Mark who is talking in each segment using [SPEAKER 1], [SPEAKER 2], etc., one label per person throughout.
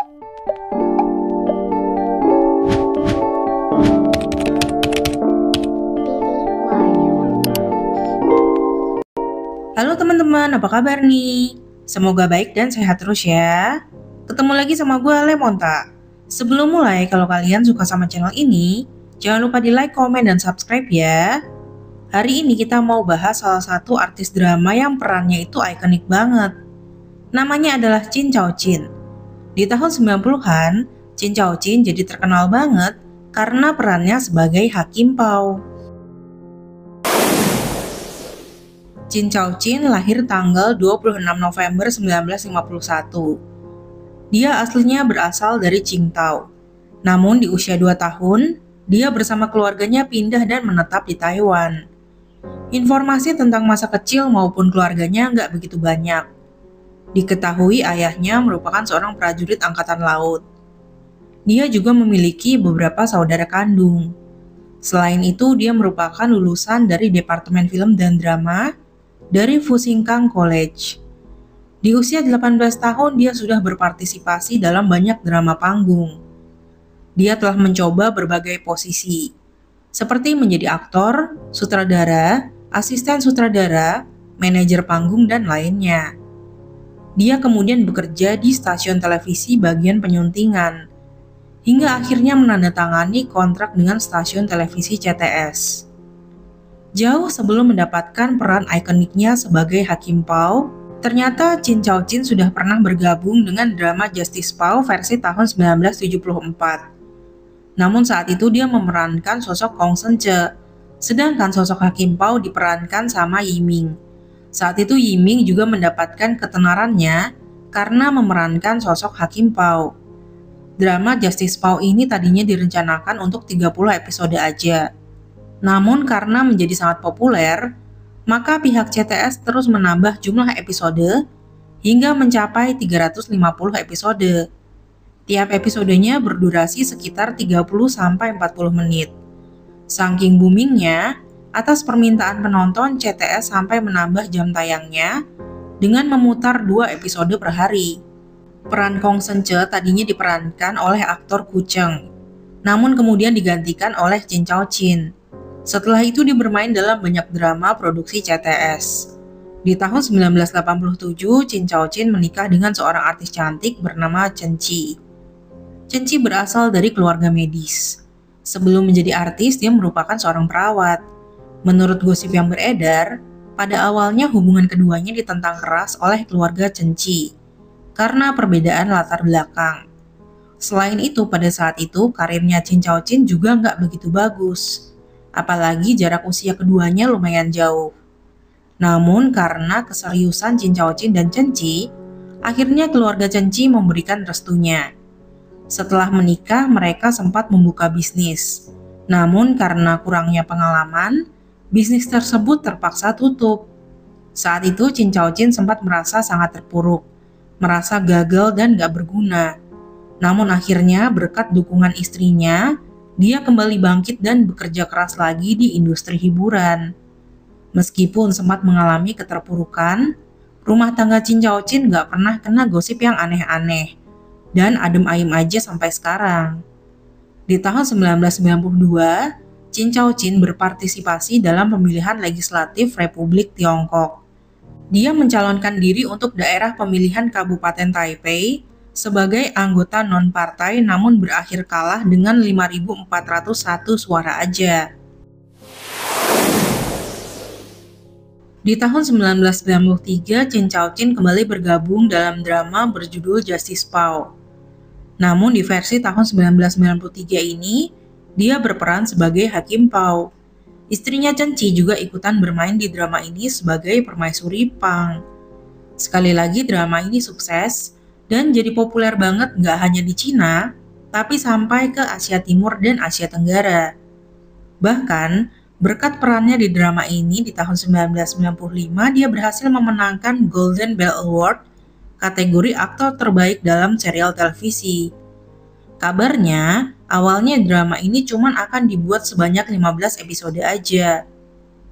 [SPEAKER 1] Halo teman-teman, apa kabar nih? Semoga baik dan sehat terus ya. Ketemu lagi sama gue, Lemonta. Sebelum mulai, kalau kalian suka sama channel ini, jangan lupa di like, komen, dan subscribe ya. Hari ini kita mau bahas salah satu artis drama yang perannya itu ikonik banget. Namanya adalah Chin Chow Chin. Di tahun 90-an, Chin Chow Chin jadi terkenal banget karena perannya sebagai Hakim Pao. Chin Chow Chin lahir tanggal 26 November 1951. Dia aslinya berasal dari Qingdao. Namun di usia 2 tahun, dia bersama keluarganya pindah dan menetap di Taiwan. Informasi tentang masa kecil maupun keluarganya nggak begitu banyak. Diketahui ayahnya merupakan seorang prajurit angkatan laut. Dia juga memiliki beberapa saudara kandung. Selain itu, dia merupakan lulusan dari Departemen Film dan Drama dari Fushingkang College. Di usia 18 tahun dia sudah berpartisipasi dalam banyak drama panggung. Dia telah mencoba berbagai posisi, seperti menjadi aktor, sutradara, asisten sutradara, manajer panggung, dan lainnya. Dia kemudian bekerja di stasiun televisi bagian penyuntingan, hingga akhirnya menandatangani kontrak dengan stasiun televisi CTS. Jauh sebelum mendapatkan peran ikoniknya sebagai Hakim Pao, ternyata Chin Chow Chin sudah pernah bergabung dengan drama Justice Pao versi tahun 1974. Namun saat itu dia memerankan sosok Kong Sen-che, sedangkan sosok Hakim Pao diperankan sama Yiming. Saat itu Yiming juga mendapatkan ketenarannya karena memerankan sosok Hakim Pao. Drama Justice Pao ini tadinya direncanakan untuk 30 episode aja. Namun karena menjadi sangat populer, maka pihak CTS terus menambah jumlah episode hingga mencapai 350 episode. Tiap episodenya berdurasi sekitar 30-40 menit. Saking boomingnya, atas permintaan penonton CTS sampai menambah jam tayangnya dengan memutar 2 episode per hari. Peran Kong Sen-che tadinya diperankan oleh aktor Ku Cheng, namun kemudian digantikan oleh Chin Chow Chin. Setelah itu dia bermain dalam banyak drama produksi CTS. Di tahun 1987, Chin Chow Chin menikah dengan seorang artis cantik bernama Chen Chi. Chen Chi berasal dari keluarga medis. Sebelum menjadi artis, dia merupakan seorang perawat. Menurut gosip yang beredar, pada awalnya hubungan keduanya ditentang keras oleh keluarga Chen Chi karena perbedaan latar belakang. Selain itu, pada saat itu karirnya Chin Chow Chin juga nggak begitu bagus. Apalagi jarak usia keduanya lumayan jauh. Namun karena keseriusan Chin Chow Chin dan Chen Chi, akhirnya keluarga Chen Chi memberikan restunya. Setelah menikah, mereka sempat membuka bisnis. Namun karena kurangnya pengalaman, bisnis tersebut terpaksa tutup. Saat itu Chin Chow Chin sempat merasa sangat terpuruk, merasa gagal dan gak berguna. Namun akhirnya berkat dukungan istrinya, dia kembali bangkit dan bekerja keras lagi di industri hiburan. Meskipun sempat mengalami keterpurukan, rumah tangga Chin Chow Chin gak pernah kena gosip yang aneh-aneh dan adem ayem aja sampai sekarang. Di tahun 1992, Chin Chow Chin berpartisipasi dalam pemilihan legislatif Republik Tiongkok. Dia mencalonkan diri untuk daerah pemilihan Kabupaten Taipei sebagai anggota non-partai, namun berakhir kalah dengan 5.401 suara aja. Di tahun 1993, Chin Chow Chin kembali bergabung dalam drama berjudul Justice Pao. Namun di versi tahun 1993 ini, dia berperan sebagai Hakim Pao. Istrinya Chen Chi juga ikutan bermain di drama ini sebagai permaisuri Pang. Sekali lagi drama ini sukses dan jadi populer banget nggak hanya di Cina, tapi sampai ke Asia Timur dan Asia Tenggara. Bahkan, berkat perannya di drama ini di tahun 1995, dia berhasil memenangkan Golden Bell Award kategori aktor terbaik dalam serial televisi. Kabarnya, awalnya drama ini cuma akan dibuat sebanyak 15 episode aja.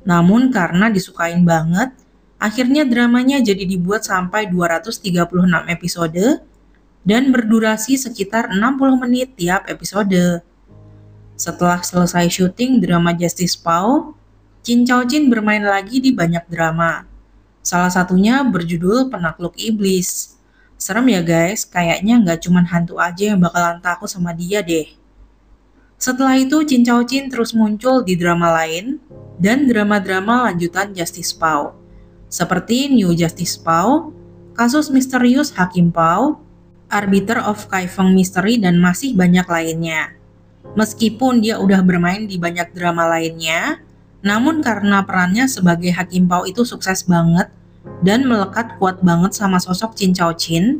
[SPEAKER 1] Namun karena disukain banget, akhirnya dramanya jadi dibuat sampai 236 episode dan berdurasi sekitar 60 menit tiap episode. Setelah selesai syuting drama Justice Pao, Jin Chao Jin bermain lagi di banyak drama. Salah satunya berjudul Penakluk Iblis. Serem ya guys, kayaknya nggak cuma hantu aja yang bakalan takut sama dia deh. Setelah itu Jin Chao Jin terus muncul di drama lain dan drama-drama lanjutan Justice Pao, seperti New Justice Pao, Kasus Misterius Hakim Pao, Arbiter of Kaifeng Mystery, dan masih banyak lainnya. Meskipun dia udah bermain di banyak drama lainnya, namun karena perannya sebagai Hakim Pao itu sukses banget dan melekat kuat banget sama sosok Jin Chao Jin,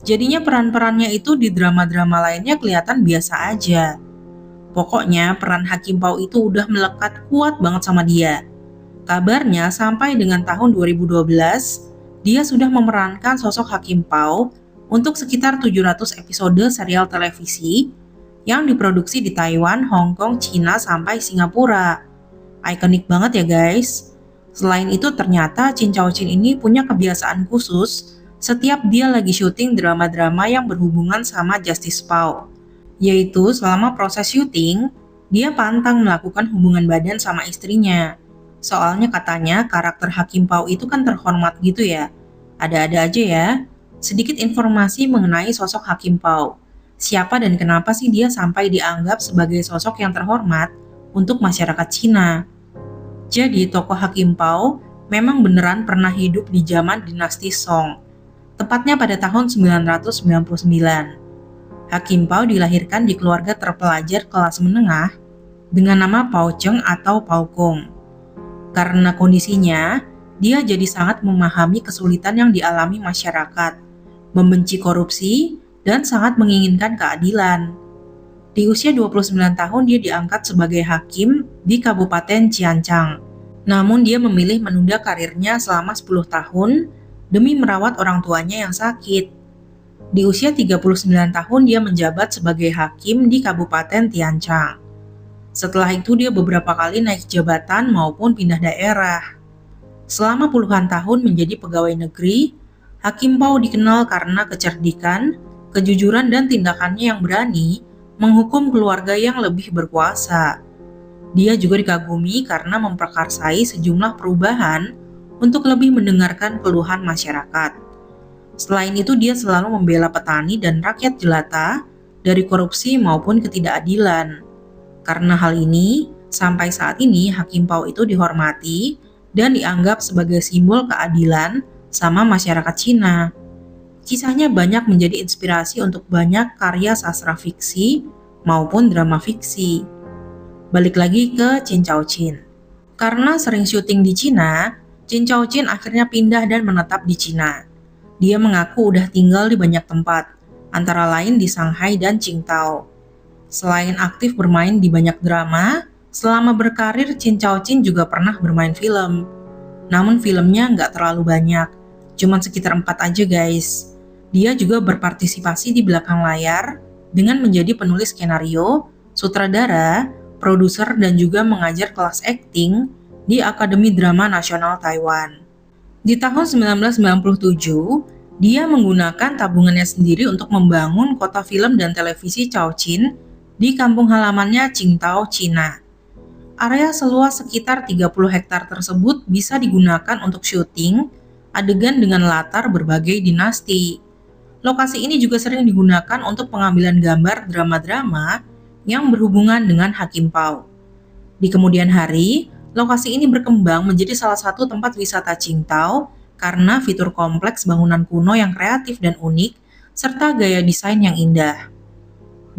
[SPEAKER 1] jadinya peran-perannya itu di drama-drama lainnya kelihatan biasa aja. Pokoknya peran Hakim Pao itu udah melekat kuat banget sama dia. Kabarnya sampai dengan tahun 2012, dia sudah memerankan sosok Hakim Pao untuk sekitar 700 episode serial televisi yang diproduksi di Taiwan, Hong Kong, Cina, sampai Singapura. Ikonik banget ya guys. Selain itu ternyata Jin Chao Jin ini punya kebiasaan khusus setiap dia lagi syuting drama-drama yang berhubungan sama Justice Pao. Yaitu selama proses syuting, dia pantang melakukan hubungan badan sama istrinya. Soalnya katanya karakter Hakim Pao itu kan terhormat gitu ya. Ada-ada aja ya. Sedikit informasi mengenai sosok Hakim Pao. Siapa dan kenapa sih dia sampai dianggap sebagai sosok yang terhormat untuk masyarakat Cina? Jadi tokoh Hakim Pao memang beneran pernah hidup di zaman dinasti Song, tepatnya pada tahun 999. Hakim Pao dilahirkan di keluarga terpelajar kelas menengah dengan nama Pao Cheng atau Pao Kong. Karena kondisinya, dia jadi sangat memahami kesulitan yang dialami masyarakat, membenci korupsi, dan sangat menginginkan keadilan. Di usia 29 tahun dia diangkat sebagai hakim di Kabupaten Ciancang. Namun dia memilih menunda karirnya selama 10 tahun demi merawat orang tuanya yang sakit. Di usia 39 tahun dia menjabat sebagai hakim di Kabupaten Tiancang. Setelah itu dia beberapa kali naik jabatan maupun pindah daerah. Selama puluhan tahun menjadi pegawai negeri, Hakim Pao dikenal karena kecerdikan, kejujuran, dan tindakannya yang berani menghukum keluarga yang lebih berkuasa. Dia juga dikagumi karena memprakarsai sejumlah perubahan untuk lebih mendengarkan keluhan masyarakat. Selain itu dia selalu membela petani dan rakyat jelata dari korupsi maupun ketidakadilan. Karena hal ini, sampai saat ini Hakim Pao itu dihormati dan dianggap sebagai simbol keadilan sama masyarakat Cina. Kisahnya banyak menjadi inspirasi untuk banyak karya sastra fiksi maupun drama fiksi. Balik lagi ke Jin Chao Jin. Karena sering syuting di Cina, Jin Chao Jin akhirnya pindah dan menetap di Cina. Dia mengaku udah tinggal di banyak tempat, antara lain di Shanghai dan Qingdao. Selain aktif bermain di banyak drama, selama berkarir Jin Chao Jin juga pernah bermain film. Namun filmnya nggak terlalu banyak, cuma sekitar 4 aja guys. Dia juga berpartisipasi di belakang layar dengan menjadi penulis skenario, sutradara, produser, dan juga mengajar kelas akting di Akademi Drama Nasional Taiwan. Di tahun 1997, dia menggunakan tabungannya sendiri untuk membangun kota film dan televisi Caojin di kampung halamannya Qingdao, Cina. Area seluas sekitar 30 hektar tersebut bisa digunakan untuk syuting adegan dengan latar berbagai dinasti. Lokasi ini juga sering digunakan untuk pengambilan gambar drama-drama yang berhubungan dengan Hakim Pao. Di kemudian hari, lokasi ini berkembang menjadi salah satu tempat wisata Qingdao karena fitur kompleks bangunan kuno yang kreatif dan unik, serta gaya desain yang indah.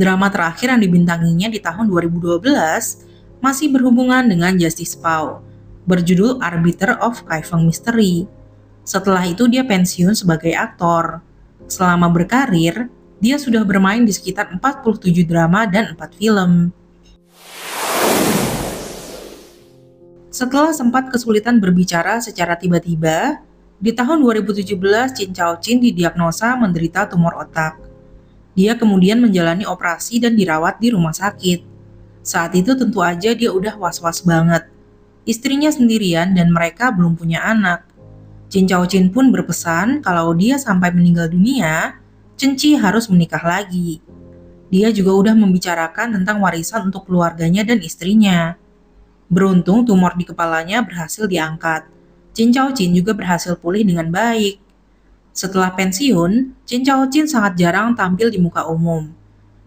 [SPEAKER 1] Drama terakhir yang dibintanginya di tahun 2012 masih berhubungan dengan Justice Pao, berjudul Arbiter of Kaifeng Mystery. Setelah itu dia pensiun sebagai aktor. Selama berkarir, dia sudah bermain di sekitar 47 drama dan 4 film. Setelah sempat kesulitan berbicara secara tiba-tiba, di tahun 2017 Jin Chao Jin didiagnosa menderita tumor otak. Dia kemudian menjalani operasi dan dirawat di rumah sakit. Saat itu tentu aja dia udah was-was banget. Istrinya sendirian dan mereka belum punya anak. Jin Chao Jin pun berpesan kalau dia sampai meninggal dunia, Cenci harus menikah lagi. Dia juga udah membicarakan tentang warisan untuk keluarganya dan istrinya. Beruntung tumor di kepalanya berhasil diangkat. Chin Chao Chin juga berhasil pulih dengan baik. Setelah pensiun, Chin Chao Chin sangat jarang tampil di muka umum.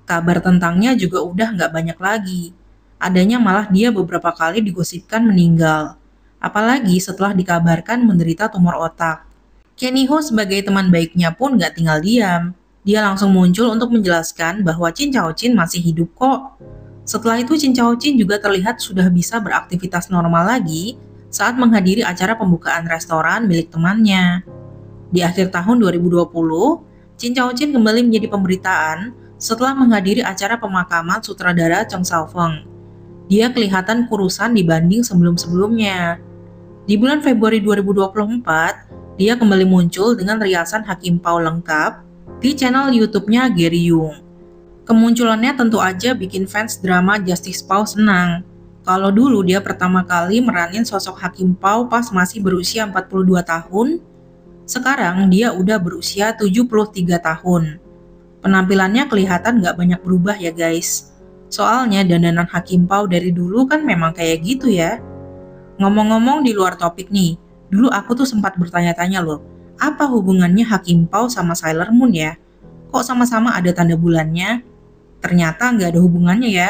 [SPEAKER 1] Kabar tentangnya juga udah nggak banyak lagi. Adanya malah dia beberapa kali digosipkan meninggal. Apalagi setelah dikabarkan menderita tumor otak. Kenny Ho sebagai teman baiknya pun nggak tinggal diam. Dia langsung muncul untuk menjelaskan bahwa Chin Chao Chin masih hidup kok. Setelah itu Chin Chao Chin juga terlihat sudah bisa beraktivitas normal lagi saat menghadiri acara pembukaan restoran milik temannya. Di akhir tahun 2020, Chin Chao Chin kembali menjadi pemberitaan setelah menghadiri acara pemakaman sutradara Chong Sao-feng. Dia kelihatan kurusan dibanding sebelum-sebelumnya. Di bulan Februari 2024, dia kembali muncul dengan riasan Hakim Pao lengkap di channel YouTube-nya Gary Yung. Kemunculannya tentu aja bikin fans drama Justice Pao senang. Kalau dulu dia pertama kali meranin sosok Hakim Pao pas masih berusia 42 tahun, sekarang dia udah berusia 73 tahun. Penampilannya kelihatan nggak banyak berubah ya guys. Soalnya dandanan Hakim Pao dari dulu kan memang kayak gitu ya. Ngomong-ngomong di luar topik nih, dulu aku tuh sempat bertanya-tanya loh, apa hubungannya Hakim Pao sama Sailor Moon ya? Kok sama-sama ada tanda bulannya? Ternyata nggak ada hubungannya ya.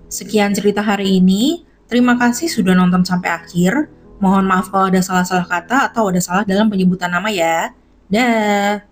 [SPEAKER 1] Sekian cerita hari ini, terima kasih sudah nonton sampai akhir. Mohon maaf kalau ada salah-salah kata atau ada salah dalam penyebutan nama ya. Dah.